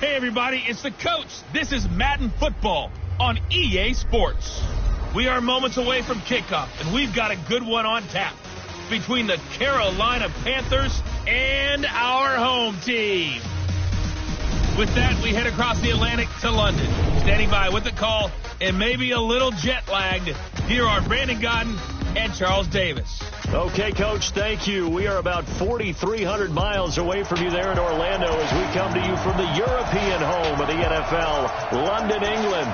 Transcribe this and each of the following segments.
Hey, everybody, it's the coach. This is Madden Football on EA Sports. We are moments away from kickoff, and we've got a good one on tap between the Carolina Panthers and our home team. With that, we head across the Atlantic to London. Standing by with the call and maybe a little jet-lagged, here are Brandon Godden and Charles Davis. Okay, Coach, thank you. We are about 4,300 miles away from you there in Orlando as we come to you from the European home of the NFL, London, England.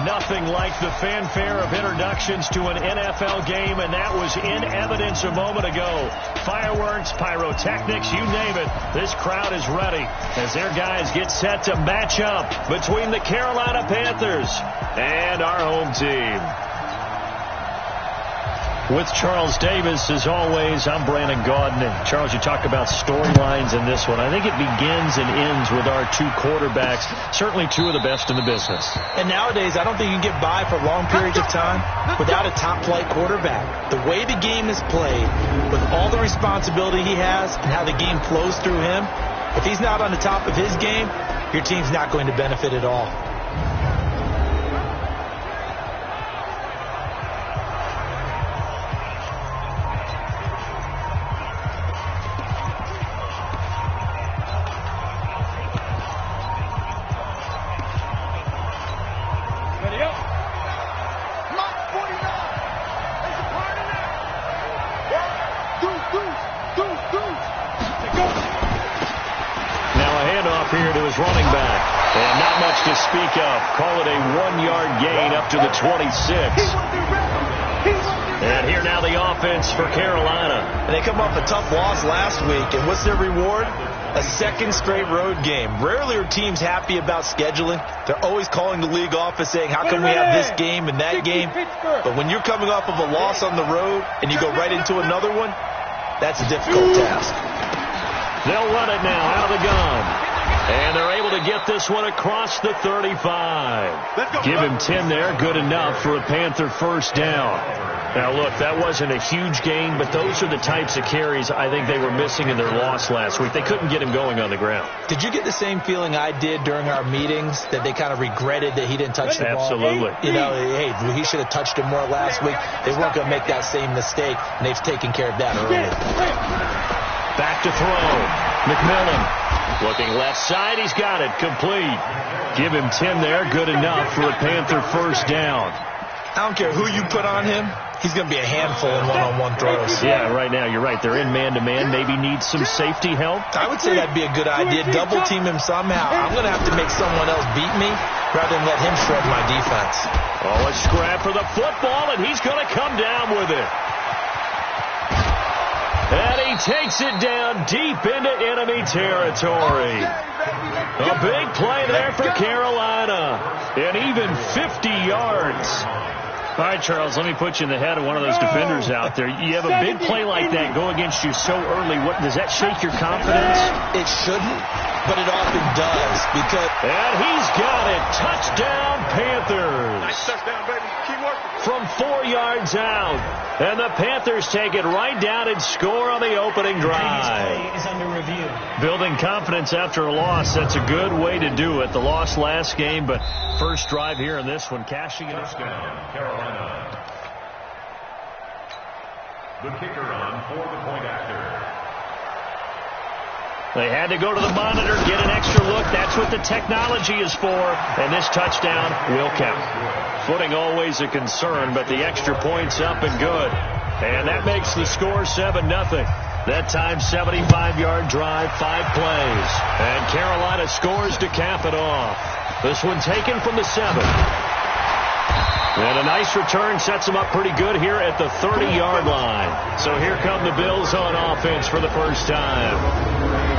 Nothing like the fanfare of introductions to an NFL game, and that was in evidence a moment ago. Fireworks, pyrotechnics, you name it. This crowd is ready as their guys get set to match up between the Carolina Panthers and our home team. With Charles Davis, as always, I'm Brandon Godden. And Charles, you talk about storylines in this one. I think it begins and ends with our two quarterbacks, certainly two of the best in the business. And nowadays, I don't think you can get by for long periods of time without a top-flight quarterback. The way the game is played, with all the responsibility he has and how the game flows through him, if he's not on the top of his game, your team's not going to benefit at all. Running back, and not much to speak of. Call it a 1-yard gain up to the 26. And here now the offense for Carolina. And they come off a tough loss last week, and what's their reward? A second straight road game. Rarely are teams happy about scheduling. They're always calling the league office saying, how come we have this game and that game? But when you're coming off of a loss on the road and you go right into another one, that's a difficult task. They'll run it now out of the gun. And they're able to get this one across the 35. Give him 10 there. Good enough for a Panther first down. Now, look, that wasn't a huge gain, but those are the types of carries I think they were missing in their loss last week. They couldn't get him going on the ground. Did you get the same feeling I did during our meetings, that they kind of regretted that he didn't touch the ball? Absolutely. You know, hey, he should have touched him more last week. They weren't going to make that same mistake, and they've taken care of that early. Back to throw. McMillan. Looking left side, he's got it. Complete. Give him 10 there. Good enough for a Panther first down. I don't care who you put on him. He's going to be a handful in one-on-one throws. Yeah, right now, you're right. They're in man-to-man. Maybe needs some safety help. I would say that'd be a good idea. Double-team him somehow. I'm going to have to make someone else beat me rather than let him shred my defense. Oh, a scrap for the football, and he's going to come down with it. And he takes it down deep into enemy territory. A big play there for Carolina. And even 50 yards. All right, Charles, let me put you in the head of one of those defenders out there. You have a big play like that go against you so early. What does that shake your confidence? It shouldn't, but it often does. And he's got it. Touchdown, Panthers. Nice touchdown, baby. Keep working. From 4 yards out. And the Panthers take it right down and score on the opening drive. Is under review. Building confidence after a loss, that's a good way to do it. The loss last game, but first drive here in this one, cashing it. Carolina. The kicker on for the point after. They had to go to the monitor, get an extra look. That's what the technology is for. And this touchdown will count. Footing always a concern, but the extra point's up and good. And that makes the score 7-0. That time, 75-yard drive, 5 plays. And Carolina scores to cap it off. This one taken from the 7. And a nice return sets them up pretty good here at the 30-yard line. So here come the Bills on offense for the first time.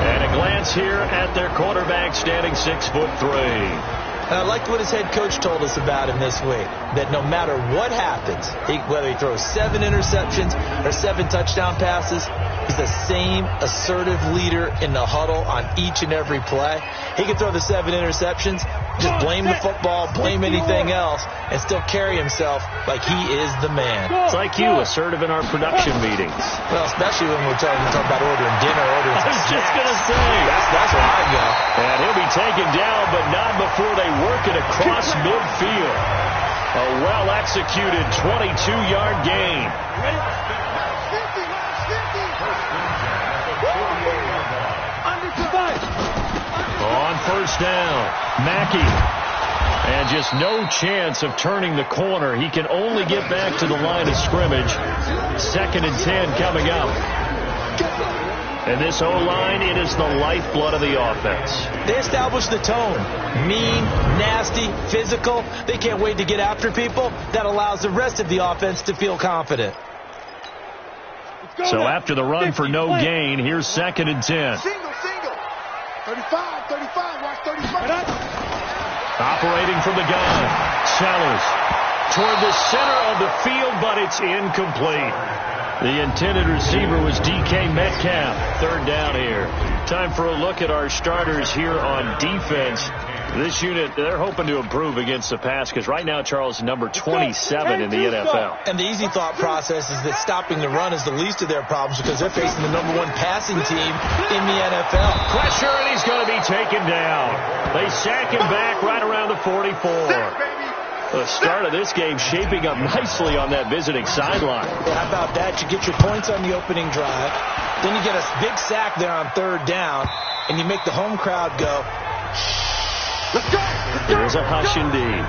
And a glance here at their quarterback standing 6'3". And I liked what his head coach told us about him this week, that no matter what happens, whether he throws 7 interceptions or 7 touchdown passes, he's the same assertive leader in the huddle on each and every play. He can throw the 7 interceptions, just blame the football, blame anything else, and still carry himself like he is the man. It's like you, assertive in our production meetings. Well, especially when we're talking about ordering dinner, ordering I was just going to say. That's where I go. And he'll be taken down, but not before they work it across midfield. A well-executed 22-yard gain. On first down, Mackey. And just no chance of turning the corner. He can only get back to the line of scrimmage. 2nd and 10 coming up. And this O-line, it is the lifeblood of the offense. They establish the tone. Mean, nasty, physical. They can't wait to get after people. That allows the rest of the offense to feel confident. So after the run for no gain, here's 2nd and 10. Single. 35, watch 35. Operating from the gun. Sellers toward the center of the field, but it's incomplete. The intended receiver was DK Metcalf. 3rd down here. Time for a look at our starters here on defense. This unit, they're hoping to improve against the pass because right now, Charles, number 27 in the NFL. And the easy thought process is that stopping the run is the least of their problems because they're facing the number 1 passing team in the NFL. Pressure, and he's going to be taken down. They sack him back right around the 44. The start of this game shaping up nicely on that visiting sideline. Well, how about that? You get your points on the opening drive. Then you get a big sack there on 3rd down, and you make the home crowd go, Let's go! There's a hush indeed.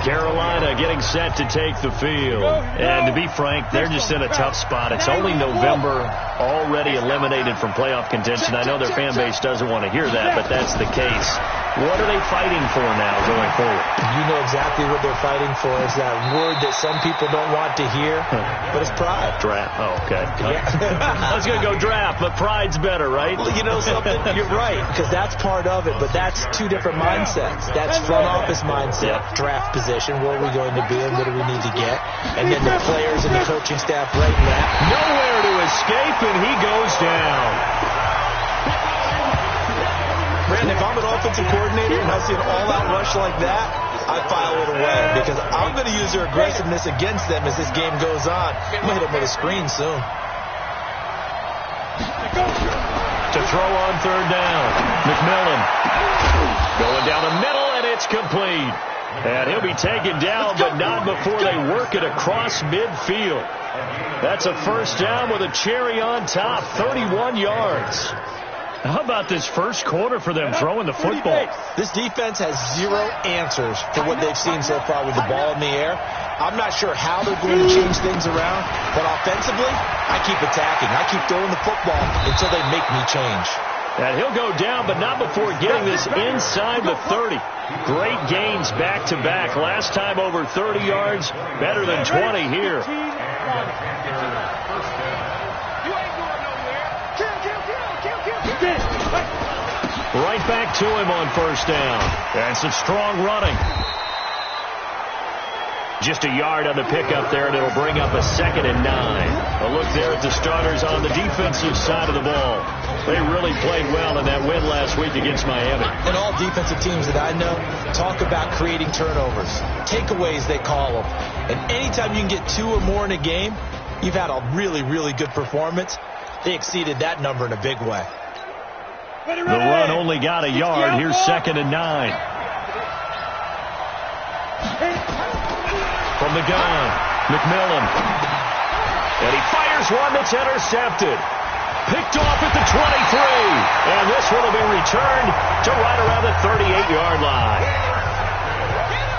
Carolina getting set to take the field. And to be frank, they're just in a tough spot. It's only November, already eliminated from playoff contention. I know their fan base doesn't want to hear that, but that's the case. What are they fighting for now going forward? You know exactly what they're fighting for. Is that word that some people don't want to hear, but it's pride. Draft. Oh, okay. I was going to go draft, but pride's better, right? Well, you know something? You're right, because that's part of it, but that's 2 different mindsets. That's front office mindset, draft position, where are we going to be and what do we need to get? And then the players and the coaching staff writing that. Nowhere to escape, and he goes down. Brandon, if I'm an offensive coordinator and I see an all-out rush like that, I file it away because I'm going to use their aggressiveness against them as this game goes on. I'm going to hit them with a screen soon. To throw on 3rd down, McMillan going down the middle, and it's complete. And he'll be taken down, but not before they work it across midfield. That's a 1st down with a cherry on top, 31 yards. How about this first quarter for them throwing the football? This defense has 0 answers for what they've seen so far with the ball in the air. I'm not sure how they're going to change things around, but offensively, I keep attacking. I keep throwing the football until they make me change. And he'll go down, but not before getting this inside the 30. Great gains back-to-back. Last time over 30 yards, better than 20 here. Right back to him on 1st down. And some strong running. Just a yard on the pickup there, and it'll bring up a 2nd and 9. A look there at the starters on the defensive side of the ball. They really played well in that win last week against Miami. And all defensive teams that I know talk about creating turnovers. Takeaways, they call them. And anytime you can get 2 or more in a game, you've had a really, really good performance. They exceeded that number in a big way. The run only got a yard. Here's 2nd and 9. From the gun, McMillan. And he fires one that's intercepted. Picked off at the 23. And this one will be returned to right around the 38-yard line.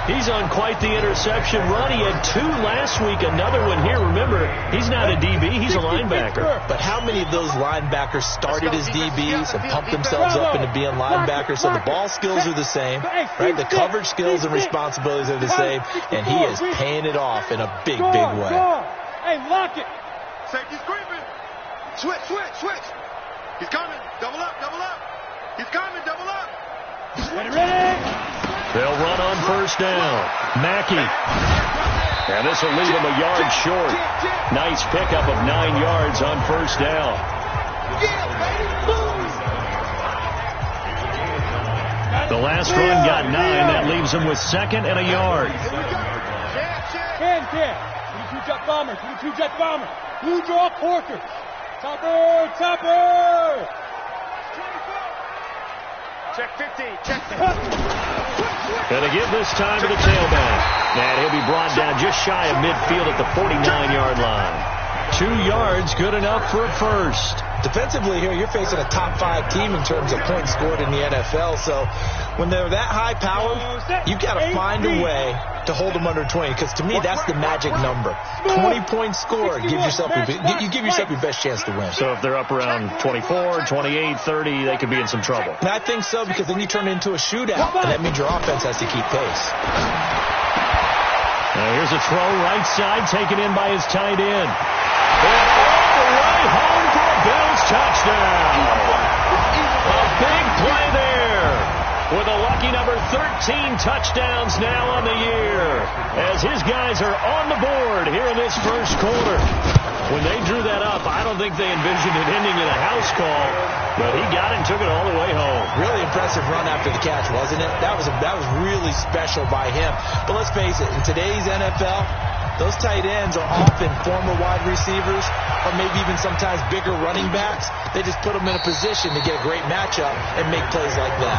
He's on quite the interception run. He had 2 last week, another one here. Remember, he's not a DB, he's a linebacker. But how many of those linebackers started as DBs and pumped themselves up into being linebackers? So the ball skills are the same, right? The coverage skills and responsibilities are the same, and he is paying it off in a big, big way. Hey, lock it. Safety's creeping. Switch. He's coming. Double up. He's coming. Double up. Ready. They'll run on 1st down. Mackey. And this will leave him a yard short. Nice pickup of 9 yards on 1st down. The last run got 9. That leaves him with 2nd and a yard. Can. 22-jet bomber. 22-jet bomber. Blue draw Porker. Topper. Check 50. Check 50. Gonna give this time to the tailback. And he'll be brought down just shy of midfield at the 49-yard line. 2 yards, good enough for a first. Defensively here, you're facing a top 5 team in terms of points scored in the NFL. So when they're that high powered, you've got to find a way to hold them under 20. Because to me, that's the magic number. 20 points scored, you give yourself your best chance to win. So if they're up around 24, 28, 30, they could be in some trouble. And I think so, because then you turn it into a shootout, and that means your offense has to keep pace. Now here's a throw right side, taken in by his tight end. And all the way home for a Bills touchdown. A big play there with a lucky number 13 touchdowns now on the year as his guys are on the board here in this first quarter. When they drew that up, I don't think they envisioned it ending in a house call, but he got it and took it all the way home. Really impressive run after the catch, wasn't it? That was really special by him. But let's face it, in today's NFL, those tight ends are often former wide receivers or maybe even sometimes bigger running backs. They just put them in a position to get a great matchup and make plays like that.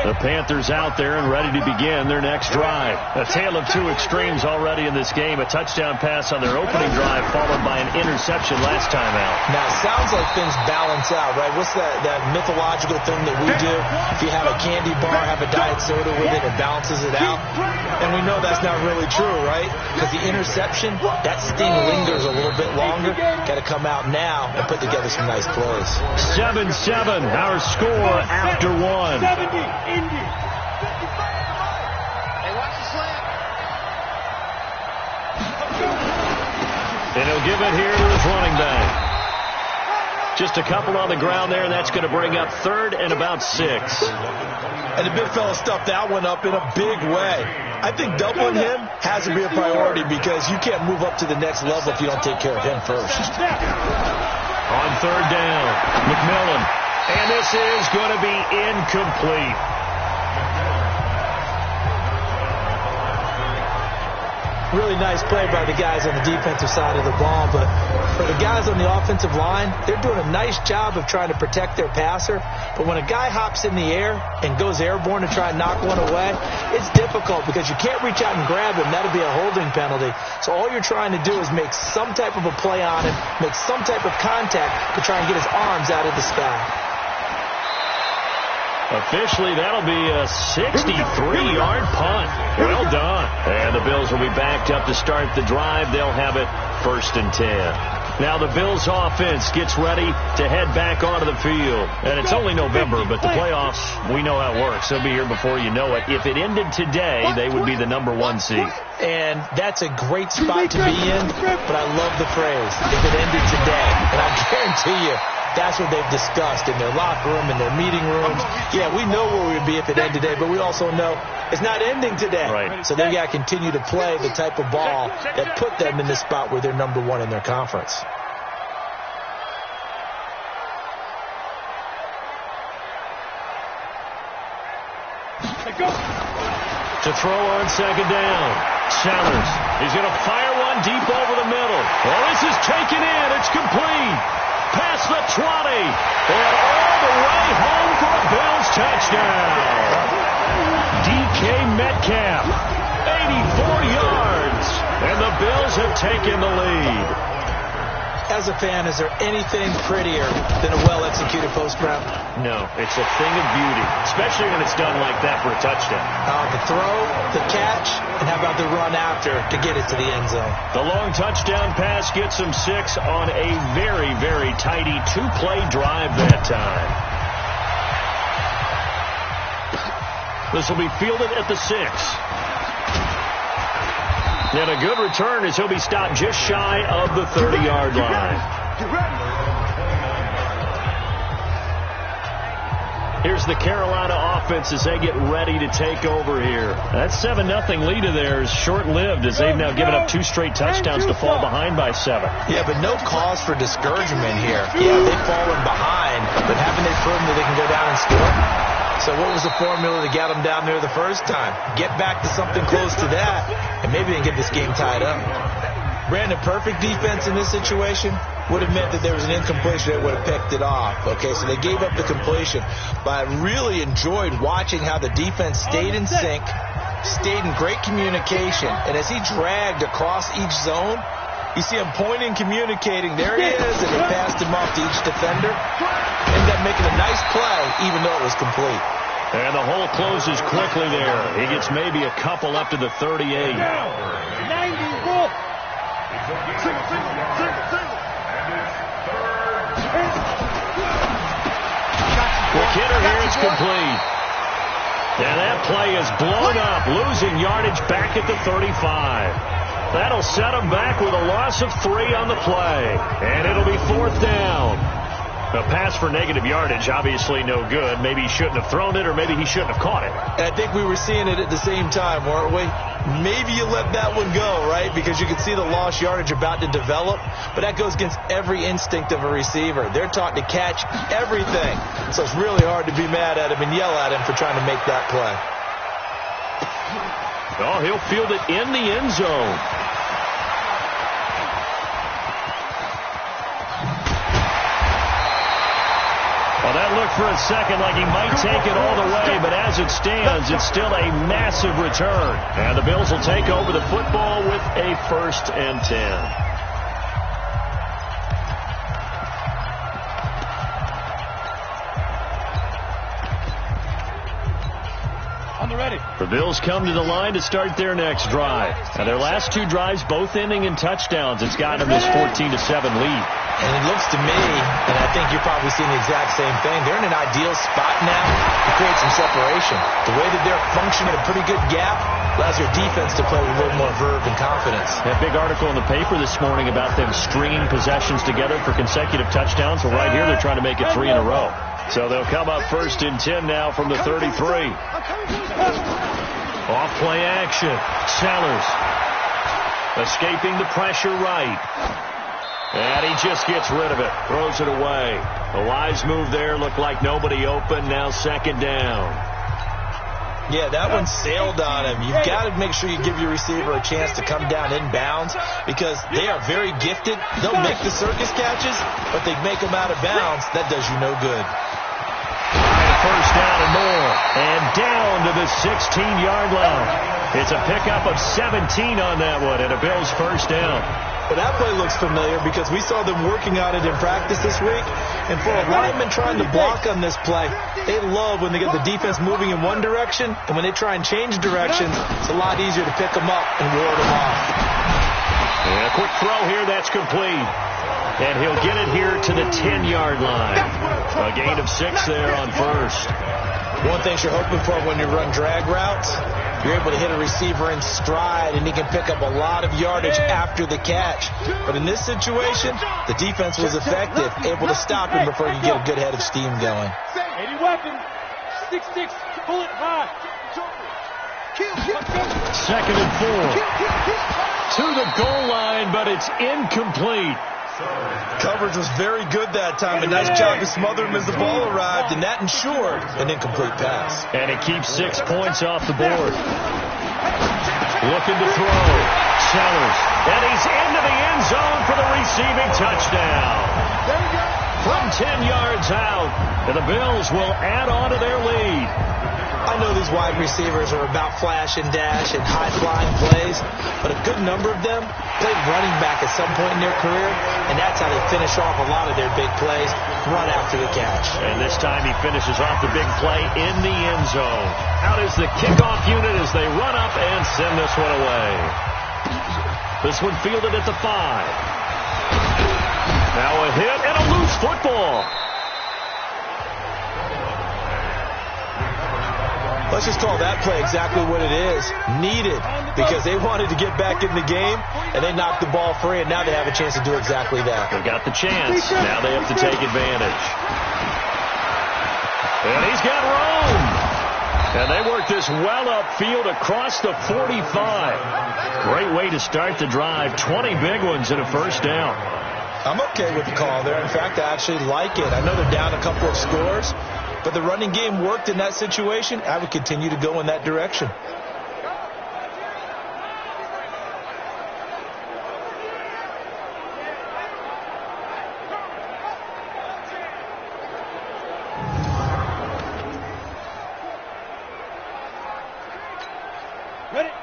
The Panthers out there and ready to begin their next drive. A tale of 2 extremes already in this game. A touchdown pass on their opening drive followed by an interception last time out. Now, it sounds like things balance out, right? What's that mythological thing that we do? If you have a candy bar, have a diet soda with it, it balances it out. And we know that's not really true, right? Because the interception, that sting lingers a little bit longer. Got to come out now and put together some nice plays. 7-7, our score after 1. Hey, watch the slant. And he'll give it here to his running back. Just a couple on the ground there, and that's going to bring up 3rd and about 6. And the big fella stuffed that one up in a big way. I think doubling him has to be a priority because you can't move up to the next level if you don't take care of him first. On 3rd down, McMillan. And this is going to be incomplete. Really nice play by the guys on the defensive side of the ball, but for the guys on the offensive line, they're doing a nice job of trying to protect their passer. But when a guy hops in the air and goes airborne to try and knock one away, it's difficult because you can't reach out and grab him. That'll be a holding penalty. So all you're trying to do is make some type of a play on him, make some type of contact to try and get his arms out of the sky. Officially, that'll be a 63-yard punt. Well done. And the Bills will be backed up to start the drive. They'll have it 1st and 10. Now the Bills offense gets ready to head back onto the field. And it's only November, but the playoffs, we know how it works. They'll be here before you know it. If it ended today, they would be the number 1 seed. And that's a great spot to be in, but I love the phrase, if it ended today. And I guarantee you, that's what they've discussed in their locker room, in their meeting rooms. Yeah, we know where we would be if it ended today, but we also know it's not ending today. Right. So they got to continue to play the type of ball that put them in the spot where they're number 1 in their conference. To throw on 2nd down. Sellers. He's going to fire one deep over the middle. Well, this is taken in. It's complete. Past the 20. And all the way home for a Bills touchdown. DK Metcalf. 84 yards. And the Bills have taken the lead. As a fan, is there anything prettier than a well-executed post route? No, it's a thing of beauty, especially when it's done like that for a touchdown. The throw, the catch, and how about the run after to get it to the end zone? The long touchdown pass gets him 6 on a very, very tidy 2-play drive that time. This will be fielded at the 6. And a good return as he'll be stopped just shy of the 30-yard line. Here's the Carolina offense as they get ready to take over here. That 7-0 lead of theirs short-lived as they've now given up 2 straight touchdowns to fall behind by 7. Yeah, but no cause for discouragement here. Yeah, they've fallen behind, but haven't they proven that they can go down and score? So what was the formula to get them down there the first time? Get back to something close to that, and maybe they can get this game tied up. Brandon, perfect defense in this situation would have meant that there was an incompletion that would have picked it off. Okay, so they gave up the completion. But I really enjoyed watching how the defense stayed in sync, stayed in great communication, and as he dragged across each zone, you see him pointing, communicating. There he is, and he passed him off to each defender. Ended up making a nice play, even though it was complete. And the hole closes quickly there. He gets maybe a couple up to the 38. 90. Quick hitter here, it's complete. And that play is blown up, losing yardage back at the 35. That'll set him back with a loss of 3 on the play. And it'll be 4th down. A pass for negative yardage, obviously no good. Maybe he shouldn't have thrown it, or maybe he shouldn't have caught it. And I think we were seeing it at the same time, weren't we? Maybe you let that one go, right? Because you can see the lost yardage about to develop. But that goes against every instinct of a receiver. They're taught to catch everything. So it's really hard to be mad at him and yell at him for trying to make that play. Oh, he'll field it in the end zone. Well, that looked for a second like he might take it all the way, but as it stands, it's still a massive return. And the Bills will take over the football with a 1st and 10. The Bills come to the line to start their next drive. Now, their last 2 drives, both ending in touchdowns. It's got them this 14-7 lead. And it looks to me, and I think you're probably seeing the exact same thing, they're in an ideal spot now to create some separation. The way that they're functioning at a pretty good gap allows your defense to play with a little more verve and confidence. That big article in the paper this morning about them stringing possessions together for consecutive touchdowns. Well, right here they're trying to make it 3 in a row. So they'll come up 1st and 10 now from the 33. Off play action. Sellers escaping the pressure right. And he just gets rid of it. Throws it away. A wise move there. Looked like nobody open. Now 2nd down. Yeah, that one sailed on him. You've got to make sure you give your receiver a chance to come down inbounds because they are very gifted. They'll make the circus catches, but they make them out of bounds. That does you no good. 1st down and more. And down to the 16-yard line. It's a pickup of 17 on that one and a Bills 1st down. But that play looks familiar because we saw them working on it in practice this week. And for a lineman trying to block on this play, they love when they get the defense moving in one direction. And when they try and change directions, it's a lot easier to pick them up and ward them off. And a quick throw here, that's complete. And he'll get it here to the 10-yard line. A gain of 6 there on 1st. One thing you're hoping for when you run drag routes, you're able to hit a receiver in stride, and he can pick up a lot of yardage after the catch. But in this situation, the defense was effective, able to stop him before you get a good head of steam going. 80 weapon. 6-6. Bullet high. 2nd and 4. To the goal line, but it's incomplete. Coverage was very good that time. A nice job to smother him as the ball arrived, and that ensured an incomplete pass. And it keeps 6 points off the board. Looking to throw. Sellers. And he's into the end zone for the receiving touchdown. From 10 yards out, and the Bills will add on to their lead. I know these wide receivers are about flash and dash and high-flying plays, but a good number of them played running back at some point in their career, and that's how they finish off a lot of their big plays, run after the catch. And this time he finishes off the big play in the end zone. Out is the kickoff unit as they run up and send this one away. This one fielded at the 5. Now a hit and a loose football. Let's just call that play exactly what it is. Needed, because they wanted to get back in the game, and they knocked the ball free, and now they have a chance to do exactly that. They got the chance. Now they have to take advantage. And he's got room. And they work this well upfield across the 45. Great way to start the drive. 20 big ones and a 1st down. I'm okay with the call there. In fact, I actually like it. I know they're down a couple of scores, but the running game worked in that situation. I would continue to go in that direction.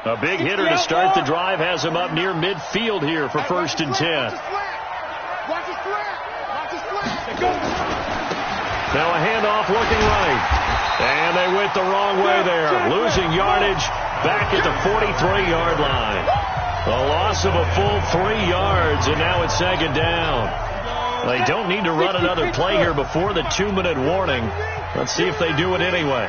A big hitter to start the drive has him up near midfield here for 1st and 10. Now a handoff looking right. And they went the wrong way there. Losing yardage back at the 43-yard line. A loss of a full 3 yards, and now it's 2nd down. They don't need to run another play here before the 2-minute warning. Let's see if they do it anyway.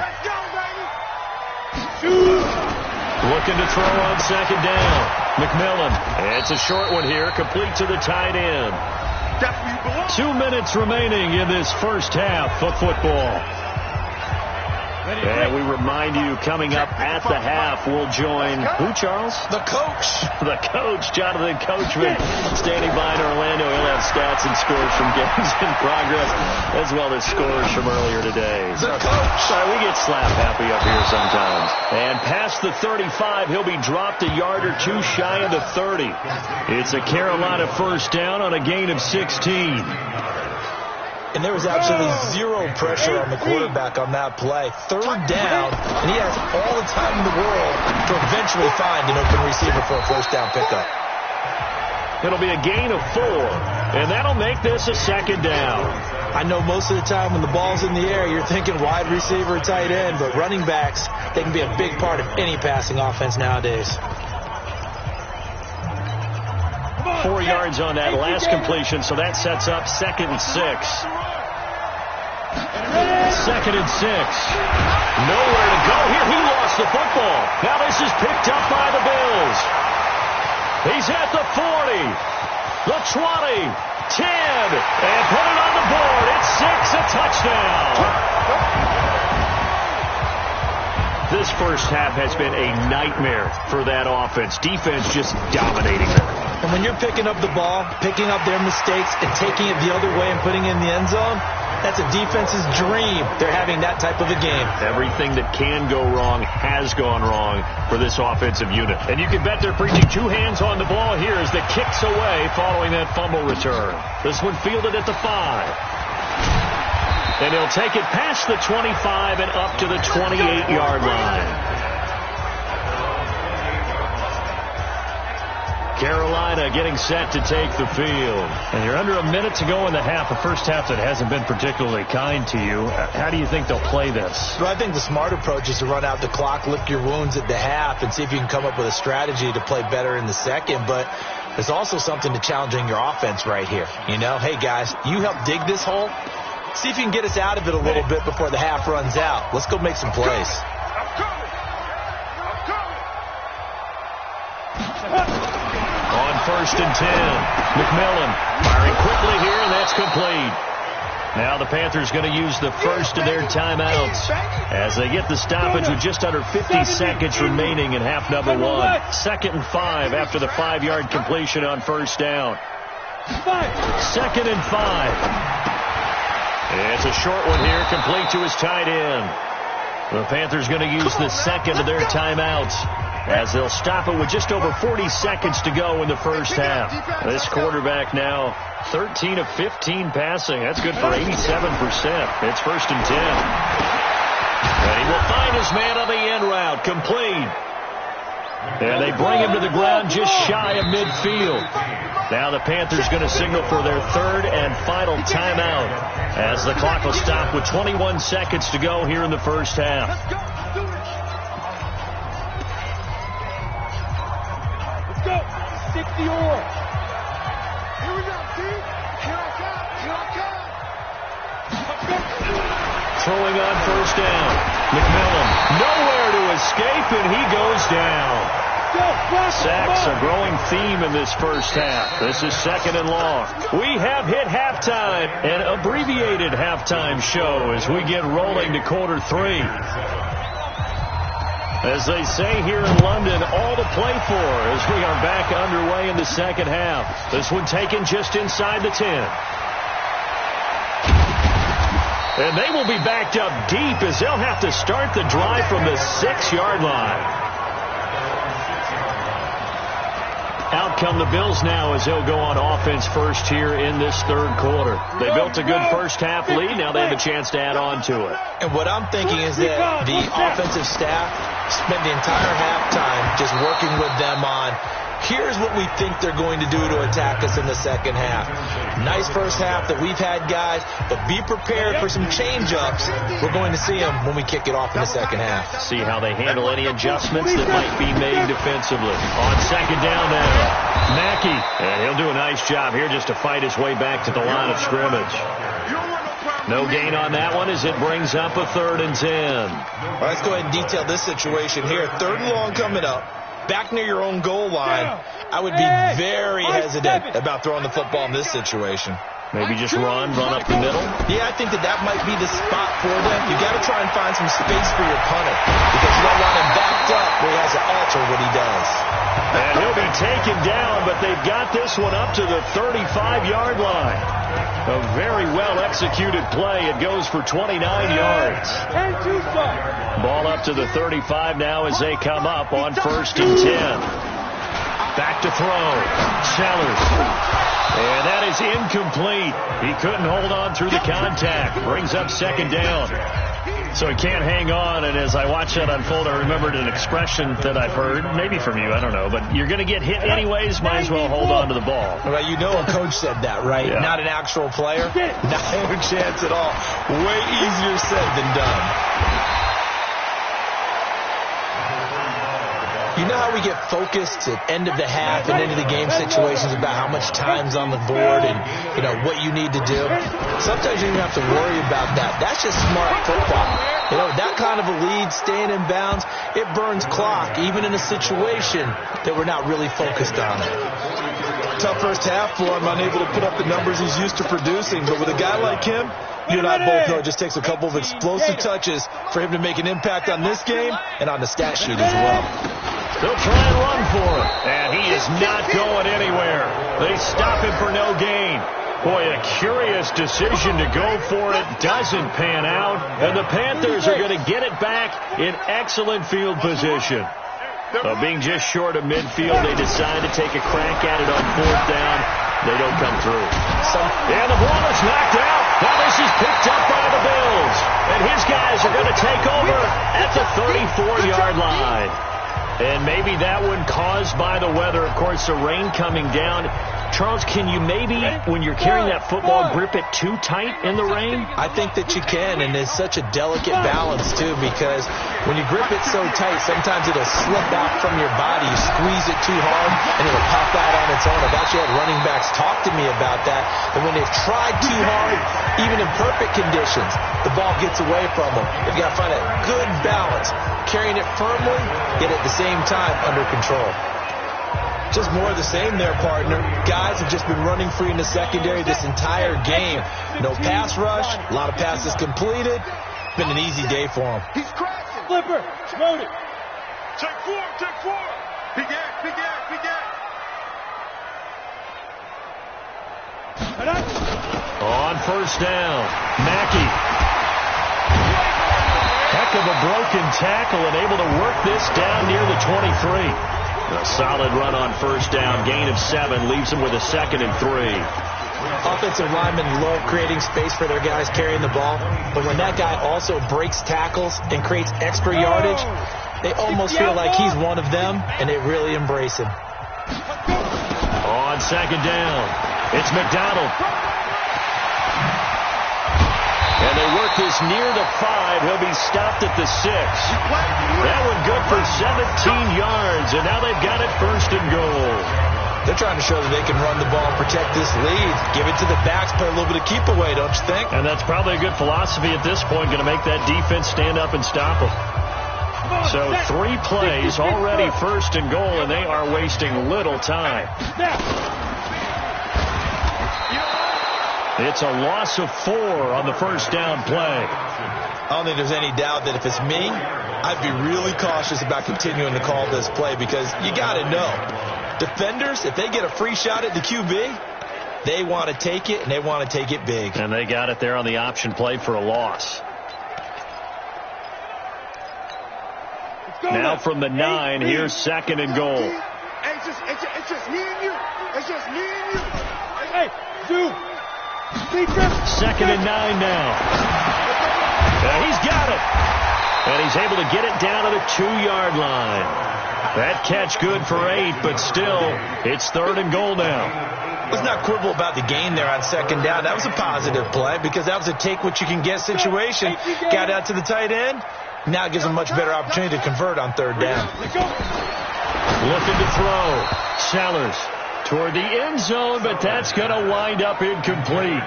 Looking to throw on 2nd down. McMillan. It's a short one here, complete to the tight end. 2 minutes remaining in this first half of football. And we remind you, coming up at the half, we'll join who, Charles? The coach. The coach, Jonathan Coachman, standing by in Orlando. He'll have stats and scores from games in progress, as well as scores from earlier today. The coach. Sorry, we get slap happy up here sometimes. And past the 35, he'll be dropped a yard or 2 shy of the 30. It's a Carolina 1st down on a gain of 16. And there was absolutely zero pressure on the quarterback on that play. 3rd down, and he has all the time in the world to eventually find an open receiver for a 1st down pickup. It'll be a gain of 4, and that'll make this a 2nd down. I know most of the time when the ball's in the air, you're thinking wide receiver, tight end, but running backs, they can be a big part of any passing offense nowadays. 4 yards on that last completion, so that sets up 2nd and 6. 2nd and 6. Nowhere to go here. He lost the football. Now this is picked up by the Bills. He's at the 40, the 20, 10, and put it on the board. It's 6, a touchdown. This first half has been a nightmare for that offense. Defense just dominating them. And when you're picking up the ball, picking up their mistakes, and taking it the other way and putting it in the end zone, that's a defense's dream. They're having that type of a game. Everything that can go wrong has gone wrong for this offensive unit. And you can bet they're preaching 2 hands on the ball here as the kick's away following that fumble return. This one fielded at the 5. And he'll take it past the 25 and up to the 28-yard line. Carolina getting set to take the field. And you're under a minute to go in the half, a first half that hasn't been particularly kind to you. How do you think they'll play this? Well, I think the smart approach is to run out the clock, lick your wounds at the half, and see if you can come up with a strategy to play better in the second. But there's also something to challenging your offense right here. You know, hey, guys, you help dig this hole. See if you can get us out of it a little bit before the half runs out. Let's go make some plays. On 1st and 10, McMillan firing quickly here, and that's complete. Now the Panthers going to use the first of their timeouts as they get the stoppage with just under 50 seconds remaining in half number 1. 2nd and 5 after the 5-yard completion on 1st down. 2nd and 5. It's a short one here, complete to his tight end. The Panthers going to use the second of their timeouts as they'll stop it with just over 40 seconds to go in the first half. This quarterback now 13 of 15 passing. That's good for 87%. It's 1st and 10. And he will find his man on the end route, complete. And they bring him to the ground just shy of midfield. Now the Panthers going to signal for their 3rd and final timeout as the clock will stop with 21 seconds to go here in the first half. Let's go. 60-or. Here we go, team. Here I come. Here I come. Throwing on 1st down. McMillan nowhere to escape, and he goes down. Sacks a growing theme in this first half. This is 2nd and long. We have hit halftime, an abbreviated halftime show as we get rolling to quarter 3. As they say here in London, all to play for as we are back underway in the second half. This one taken just inside the 10. And they will be backed up deep as they'll have to start the drive from the 6-yard line. Out come the Bills now as they'll go on offense first here in this third quarter. They built a good first half lead. Now they have a chance to add on to it. And what I'm thinking is that the offensive staff spent the entire halftime just working with them on, here's what we think they're going to do to attack us in the second half. Nice first half that we've had, guys, but be prepared for some change-ups. We're going to see them when we kick it off in the second half. See how they handle any adjustments that might be made defensively. On second down now, Mackey. And he'll do a nice job here just to fight his way back to the line of scrimmage. No gain on that one as it brings up a 3rd and 10. All right, let's go ahead and detail this situation here. 3rd and long coming up. Back near your own goal line, I would be very hesitant about throwing the football in this situation. Maybe just run up the middle? Yeah, I think that might be the spot for them. You got to try and find some space for your punter because you don't want him backed up where he has to alter what he does. And he'll be taken down, but they've got this one up to the 35-yard line. A very well-executed play. It goes for 29 yards. Ball up to the 35 now as they come up on 1st and 10. Back to throw. Sellers. And that is incomplete. He couldn't hold on through the contact. Brings up 2nd down. So he can't hang on, and as I watch that unfold, I remembered an expression that I've heard, maybe from you, I don't know, but you're going to get hit anyways, might as well hold on to the ball. Well, you know a coach said that, right? Yeah. Not an actual player. Not a chance at all. Way easier said than done. You know how we get focused at end of the half and into the game situations about how much time's on the board and, you know, what you need to do? Sometimes you don't have to worry about that. That's just smart football. You know, that kind of a lead, staying in bounds, it burns clock, even in a situation that we're not really focused on it. Tough first half for him, unable to put up the numbers he's used to producing. But with a guy like him, you and I both know it just takes a couple of explosive touches for him to make an impact on this game and on the stat sheet as well. They'll try and run for him, and he is not going anywhere. They stop him for no gain. Boy, a curious decision to go for it. Doesn't pan out, and the Panthers are going to get it back in excellent field position. Being just short of midfield, they decide to take a crack at it on 4th down. They don't come through. And the ball is knocked out. Now this is picked up by the Bills. And his guys are going to take over at the 34-yard line. And maybe that one caused by the weather. Of course, the rain coming down. Charles, can you maybe, when you're carrying that football, grip it too tight in the rain? I think that you can, and it's such a delicate balance, too, because when you grip it so tight, sometimes it'll slip out from your body. You squeeze it too hard, and it'll pop out on its own. I've actually had running backs talk to me about that, and when they've tried too hard, even in perfect conditions, the ball gets away from them. You've got to find a good balance, carrying it firmly, yet at the same time under control. Just more of the same there, partner. Guys have just been running free in the secondary this entire game. No pass rush, a lot of passes completed. Been an easy day for them. He's crashing. Flipper, load it. Take 4, take 4. Big act. On 1st down, Mackey. Heck of a broken tackle and able to work this down near the 23. A solid run on 1st down, gain of 7, leaves them with a 2nd and 3. Offensive linemen love creating space for their guys carrying the ball, but when that guy also breaks tackles and creates extra yardage, they almost feel like he's one of them, and they really embrace him. On 2nd down, it's McDonald. And they work this near the 5. He'll be stopped at the 6. That one good for 17 yards, and now they've got it 1st and goal. They're trying to show that they can run the ball and protect this lead. Give it to the backs, play a little bit of keep away, don't you think? And that's probably a good philosophy at this point, going to make that defense stand up and stop them. So 3 plays, already 1st and goal, and they are wasting little time. It's a loss of 4 on the 1st down play. I don't think there's any doubt that if it's me, I'd be really cautious about continuing to call this play because you got to know, defenders, if they get a free shot at the QB, They want to take it, and they want to take it big. And they got it there on the option play for a loss. Now from the 9, here's 2nd and goal. Hey, it's just me and you. It's just me and you. Hey, you. 2nd and 9 now. He's got it. And he's able to get it down to the 2-yard line. That catch good for 8, but still, it's 3rd and goal now. Let's not quibble about the gain there on 2nd down. That was a positive play because that was a take-what-you-can-get situation. Got out to the tight end. Now it gives them a much better opportunity to convert on 3rd down. Looking to throw. Sellers toward the end zone, but that's going to wind up incomplete.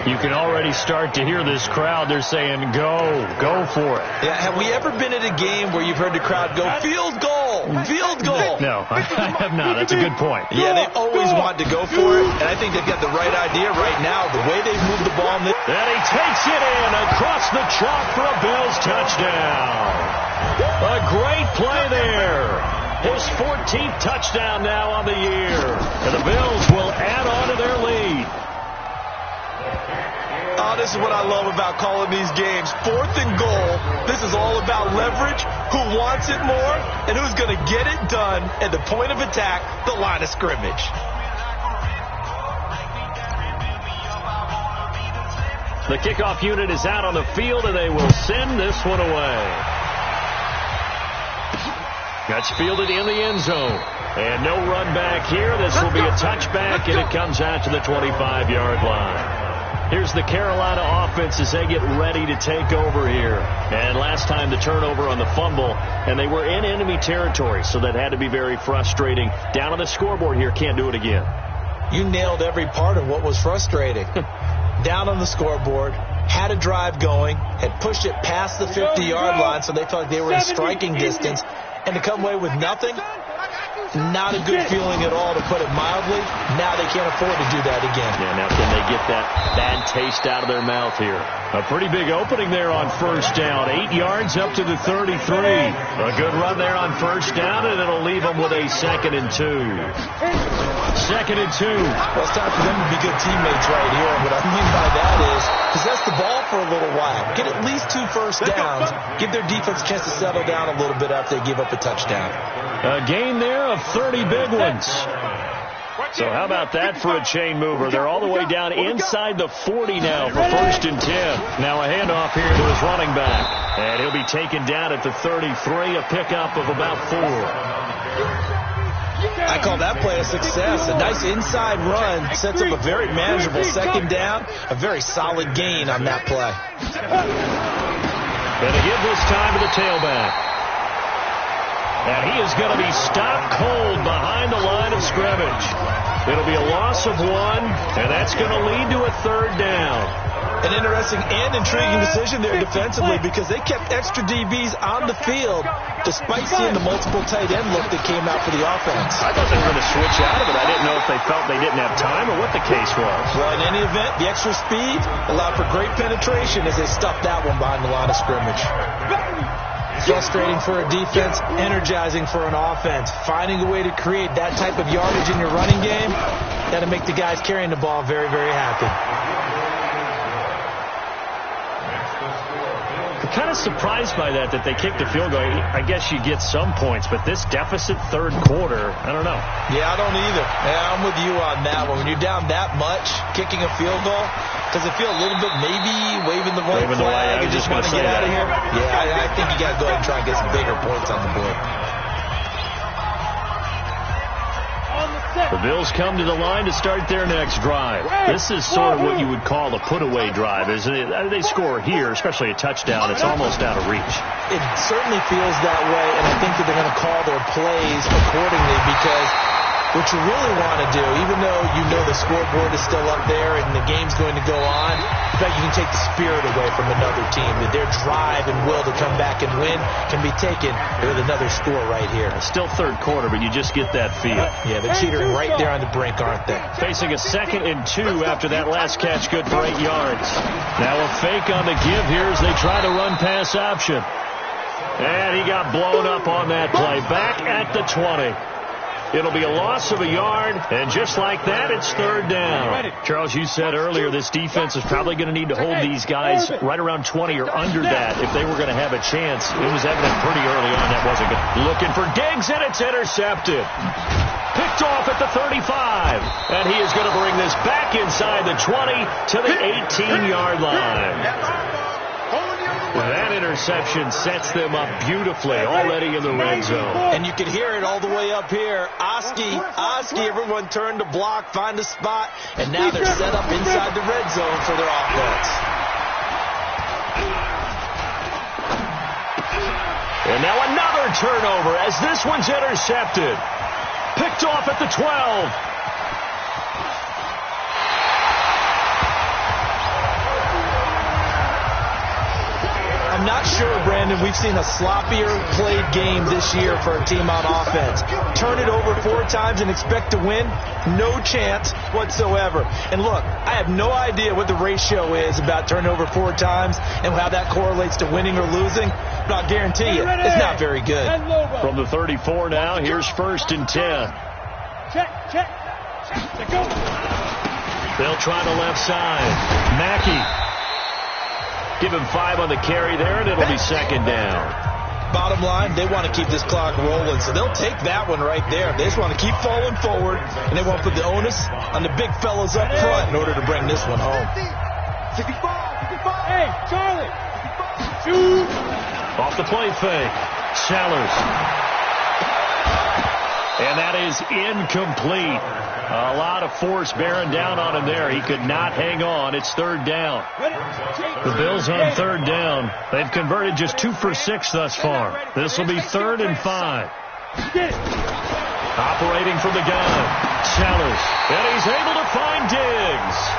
You can already start to hear this crowd. They're saying, go for it. Yeah, have we ever been at a game where you've heard the crowd go, field goal, field goal? No, I have not. That's a good point. Yeah, they always want to go for it, and I think they've got the right idea right now. The way they've moved the ball. And he takes it in across the chalk for a Bills touchdown. A great play there. His 14th touchdown now on the year. And the Bills will add on to their lead. Oh, this is what I love about calling these games. 4th and goal. This is all about leverage, who wants it more, and who's going to get it done at the point of attack, the line of scrimmage. The kickoff unit is out on the field, and they will send this one away. That's fielded in the end zone. And no run back here. This will be a touchback, and it comes out to the 25-yard line. Here's the Carolina offense as they get ready to take over here. And last time the turnover on the fumble, and they were in enemy territory, so that had to be very frustrating. Down on the scoreboard here, can't do it again. You nailed every part of what was frustrating. Down on the scoreboard, had a drive going, had pushed it past the 50-yard line, so they felt like they were in striking distance, and to come away with nothing, not a good feeling at all, to put it mildly. Now they can't afford to do that again. Yeah, now can they get that bad taste out of their mouth here? A pretty big opening there on 1st down. 8 yards up to the 33. A good run there on 1st down, and it'll leave them with a 2nd and 2. 2nd and 2. Well, it's time for them to be good teammates right here. And what I mean by that is possess the ball for a little while. Get at least 2 first downs. Give their defense a chance to settle down a little bit after they give up a touchdown. A gain there of 30 big ones. So how about that for a chain mover? They're all the way down inside the 40 now for 1st and 10. Now a handoff here to his running back. And he'll be taken down at the 33, a pickup of about 4. I call that play a success. A nice inside run sets up a very manageable 2nd down. A very solid gain on that play. Going to give this time to the tailback. And he is going to be stopped cold behind the line of scrimmage. It'll be a loss of 1, and that's going to lead to a 3rd down. An interesting and intriguing decision there defensively, because they kept extra DBs on the field despite seeing the multiple tight end look that came out for the offense. I thought they were going to switch out of it. I didn't know if they felt they didn't have time or what the case was. Well, in any event, the extra speed allowed for great penetration as they stuffed that one behind the line of scrimmage. Frustrating for a defense, energizing for an offense. Finding a way to create that type of yardage in your running game, that'll make the guys carrying the ball very, very happy. I'm kind of surprised by that they kicked the field goal. I guess you get some points, but this deficit 3rd quarter, I don't know. Yeah, I don't either. Yeah, I'm with you on that one. When you're down that much, kicking a field goal, does it feel a little bit maybe waving the white flag and just want to get out of here? Yeah, I think you got to go ahead and try and get some bigger points on the board. The Bills come to the line to start their next drive. This is sort of what you would call a put-away drive, isn't it? They score here, especially a touchdown. It's almost out of reach. It certainly feels that way, and I think that they're going to call their plays accordingly, because what you really want to do, even though you know the scoreboard is still up there and the game's going to go on, in fact, you can take the spirit away from another team, that their drive and will to come back and win can be taken with another score right here. It's still 3rd quarter, but you just get that feel. Yeah, they're teetering right there on the brink, aren't they? Facing a 2nd and 2 after that last catch, good for 8 yards. Now a fake on the give here as they try to run pass option. And he got blown up on that play. Back at the 20. It'll be a loss of a yard, and just like that, it's third down. Charles, you said earlier this defense is probably going to need to hold these guys right around 20 or under that if they were going to have a chance. It was evident pretty early on that wasn't good. Looking for Diggs, and it's intercepted. Picked off at the 35, and he is going to bring this back inside the 20 to the 18-yard line. That interception sets them up beautifully already in the red zone. And you can hear it all the way up here. Oski, everyone turned to block, find a spot, and now they're set up inside the red zone for their offense. And now another turnover as this one's intercepted. Picked off at the 12. I'm not sure, Brandon, we've seen a sloppier played game this year for a team on offense. Turn it over 4 times and expect to win? No chance whatsoever. And look, I have no idea what the ratio is about turning over 4 times and how that correlates to winning or losing, but I'll guarantee you, it's not very good. From the 34 now, here's 1st and 10. Check. They'll try the left side. Mackey. Give him 5 on the carry there, and it'll be 2nd down. Bottom line, they want to keep this clock rolling, so they'll take that one right there. They just want to keep falling forward, and they want to put the onus on the big fellas up front in order to bring this one home. 55. Hey, Charlie. Shoot. Off the play fake. Sellers. And that is incomplete. A lot of force bearing down on him there. He could not hang on. It's 3rd down. The Bills on 3rd down. They've converted just 2 for 6 thus far. This will be 3rd and 5. Operating from the gun. Sellers. And he's able to find Diggs.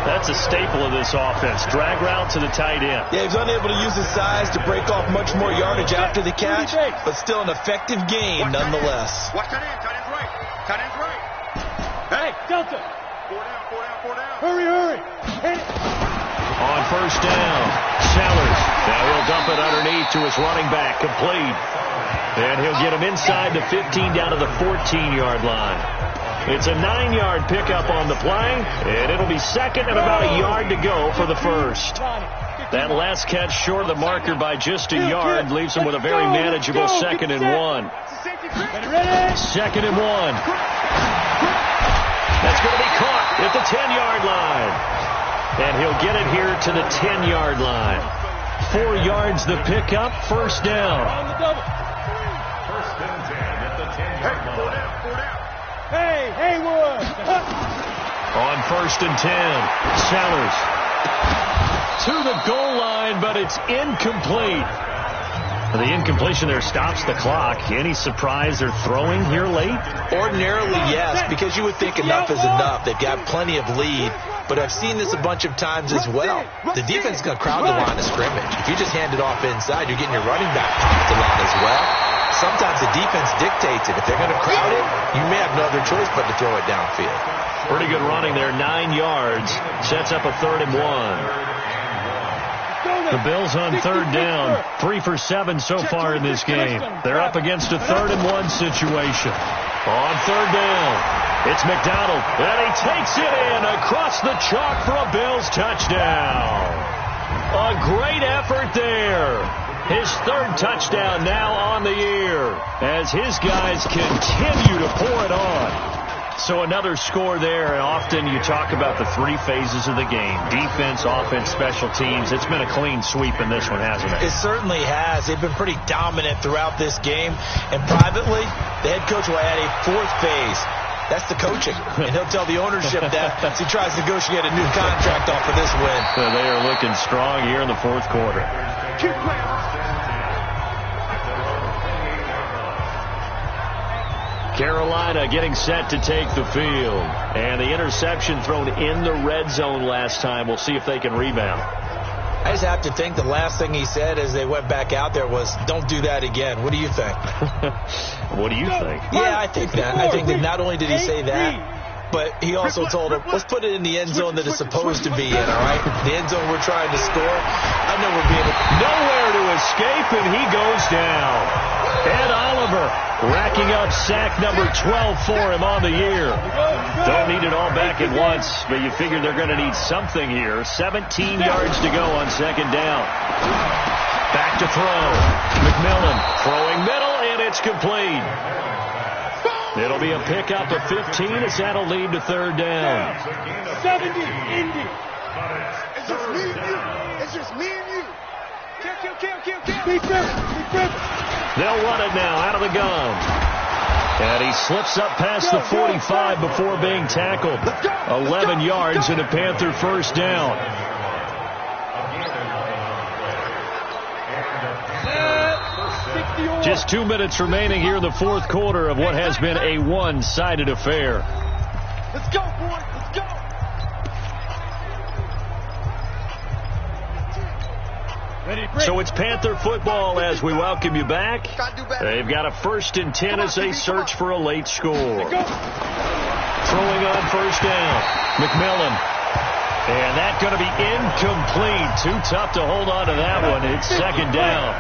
That's a staple of this offense. Drag route to the tight end. Yeah, he's unable to use his size to break off much more yardage after the catch, but still an effective game nonetheless. Watch tight end. Tight end's right. Tight end's right. Hey, Delta. 4 down. Hurry. Hit it. On 1st down, Sellers. Now he'll dump it underneath to his running back, complete. And he'll get him inside the 15 down to the 14-yard line. It's a 9-yard pickup on the play, and it'll be 2nd and about a yard to go for the 1st. That last catch short of the marker by just a yard leaves him with a very manageable 2nd and 1. 2nd and 1. That's going to be caught at the 10-yard line. And he'll get it here to the 10-yard line. 4 yards the pickup, 1st down. 1st and 10 at the 10-yard line. 4 down. Hey, Haywood. On 1st and 10, Sellers to the goal line, but it's incomplete. The incompletion there stops the clock. Any surprise they're throwing here late? Ordinarily, yes, because you would think enough is enough. They've got plenty of lead, but I've seen this a bunch of times as well. The defense is going to crowd the line of scrimmage. If you just hand it off inside, you're getting your running back popped a lot as well. Sometimes the defense dictates it. If they're going to crowd it, you may have no other choice but to throw it downfield. Pretty good running there, 9 yards. Sets up a 3rd and 1. The Bills on 3rd down, 3 for 7 so far in this game. They're up against a 3rd and 1 situation. On 3rd down, it's McDonald, and he takes it in across the chalk for a Bills touchdown. A great effort there. His 3rd touchdown now on the year as his guys continue to pour it on. So another score there, and often you talk about the 3 phases of the game. Defense, offense, special teams. It's been a clean sweep in this one, hasn't it? It certainly has. They've been pretty dominant throughout this game. And privately, the head coach will add a 4th phase. That's the coaching. And he'll tell the ownership that as he tries to negotiate a new contract off of this win. So they are looking strong here in the 4th quarter. Carolina getting set to take the field. And the interception thrown in the red zone last time. We'll see if they can rebound. I just have to think the last thing he said as they went back out there was, don't do that again. What do you think? What do you think? Yeah, I think that. I think that not only did he say that, but he also told him, let's put it in the end zone that it's supposed to be in, all right? The end zone we're trying to score. I know we're being nowhere to escape, and he goes down. Ed Oliver racking up sack number 12 for him on the year. Don't need it all back at once, but you figure they're going to need something here. 17 yards to go on second down. Back to throw. McMillan throwing middle, and it's complete. It'll be a pickup of 15 as that'll lead to third down. 70, Indy. It's just me and you. It's just me and you. Kill. Keep gripping. They'll run it now out of the gun. And he slips up past the 45 before being tackled. 11 yards and a Panther first down. Just 2 minutes remaining here in the fourth quarter of what has been a one-sided affair. Let's go, boys. Let's go. So it's Panther football as we welcome you back. They've got a 1st and 10 as they search for a late score. Throwing on first down, McMillan. And that's going to be incomplete. Too tough to hold on to that one. It's second down.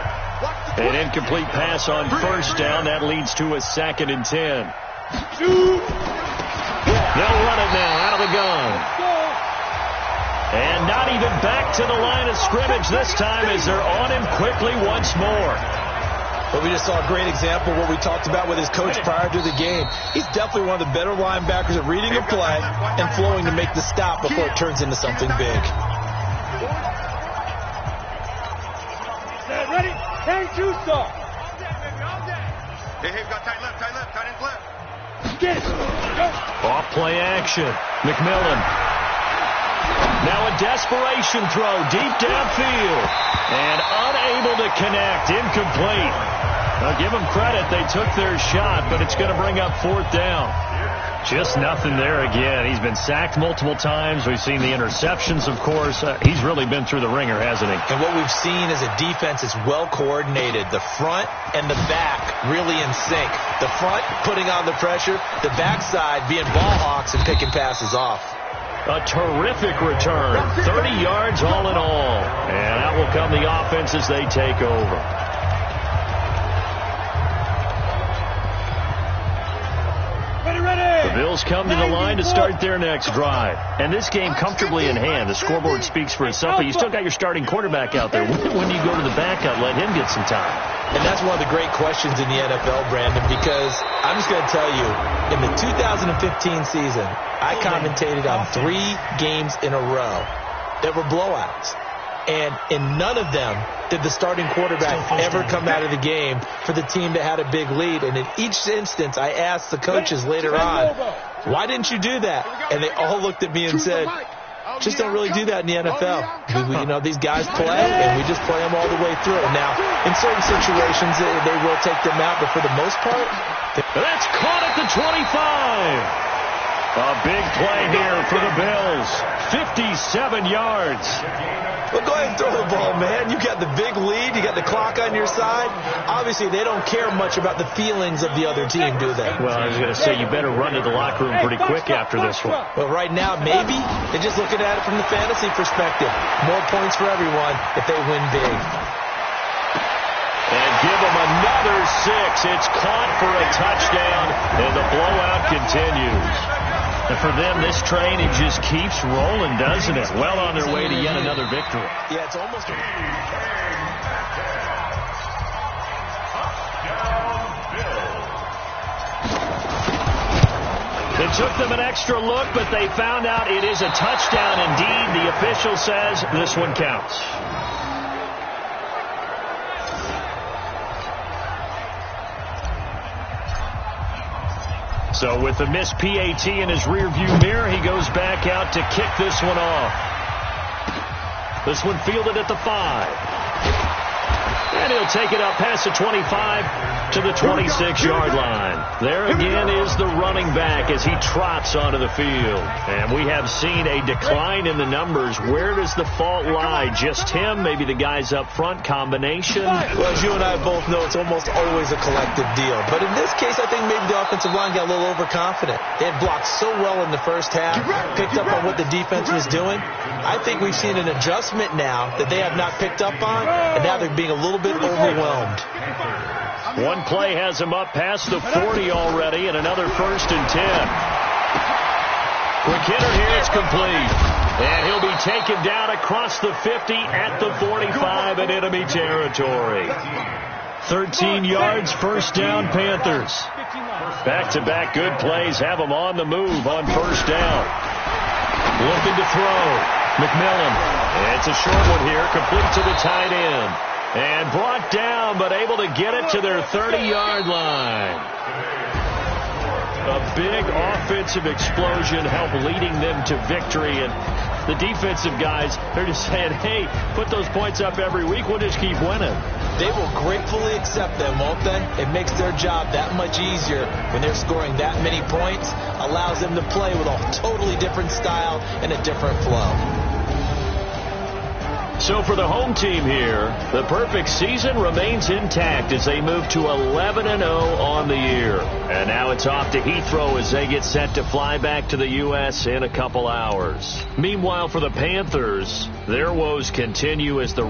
An incomplete pass on first down. That leads to a 2nd and 10. They'll run it now out of the gun. And not even back to the line of scrimmage this time as they're on him quickly once more. But we just saw a great example of what we talked about with his coach prior to the game. He's definitely one of the better linebackers at reading a play and flowing to make the stop before it turns into something big. Ready? Hang two star. Hey, we got tight left, tight end left. Get it. Go. Off play action. McMillan. Now a desperation throw deep downfield. And unable to connect. Incomplete. I'll give them credit. They took their shot, but it's going to bring up fourth down. Just nothing there again. He's been sacked multiple times. We've seen the interceptions, of course. He's really been through the ringer, hasn't he? And what we've seen is a defense is well coordinated. The front and the back really in sync. The front putting on the pressure. The backside being ball hawks and picking passes off. A terrific return. 30 yards all in all. And out will come the offense as they take over. The Bills come to the line to start their next drive. And this game comfortably in hand. The scoreboard speaks for itself, but you still got your starting quarterback out there. When you go to the backup, let him get some time. And that's one of the great questions in the NFL, Brandon, because I'm just going to tell you, in the 2015 season, I commentated on 3 games in a row that were blowouts. And in none of them did the starting quarterback ever come out of the game for the team that had a big lead. And in each instance, I asked the coaches later on, why didn't you do that? And they all looked at me and said, just don't really do that in the NFL. You know, these guys play, and we just play them all the way through. Now, in certain situations, they will take them out, but for the most part... That's caught at the 25. A big play here for the Bills. 57 yards. Well, go ahead and throw the ball, man. You got the big lead. You got the clock on your side. Obviously, they don't care much about the feelings of the other team, do they? Well, I was going to say, you better run to the locker room pretty quick after this one. Well, right now, maybe they're just looking at it from the fantasy perspective. More points for everyone if they win big. And give them another 6. It's caught for a touchdown, and the blowout continues. And for them, this train, it just keeps rolling, doesn't it? Well on their way to yet another victory. Yeah, it's almost... It took them an extra look, but they found out it is a touchdown indeed. The official says this one counts. So with the missed PAT in his rearview mirror, he goes back out to kick this one off. This one fielded at the 5. And he'll take it up past the 25. to the 26-yard line. There again is the running back as he trots onto the field. And we have seen a decline in the numbers. Where does the fault lie? Just him? Maybe the guys up front? Combination? Well, as you and I both know, it's almost always a collective deal. But in this case, I think maybe the offensive line got a little overconfident. They had blocked so well in the first half, picked up on what the defense was doing. I think we've seen an adjustment now that they have not picked up on, and now they're being a little bit overwhelmed. One play has him up past the 40 already, and another 1st and 10. Quick hitter here, it's complete. And he'll be taken down across the 50 at the 45 in enemy territory. 13 yards, 1st down, Panthers. Back-to-back good plays have them on the move on 1st down. Looking to throw. McMillan. It's a short one here, complete to the tight end. And brought down, but able to get it to their 30-yard line. A big offensive explosion helped leading them to victory. And the defensive guys, they're just saying, hey, put those points up every week. We'll just keep winning. They will gratefully accept them, won't they? It makes their job that much easier when they're scoring that many points. Allows them to play with a totally different style and a different flow. So for the home team here, the perfect season remains intact as they move to 11-0 on the year. And now it's off to Heathrow as they get set to fly back to the U.S. in a couple hours. Meanwhile, for the Panthers, their woes continue as the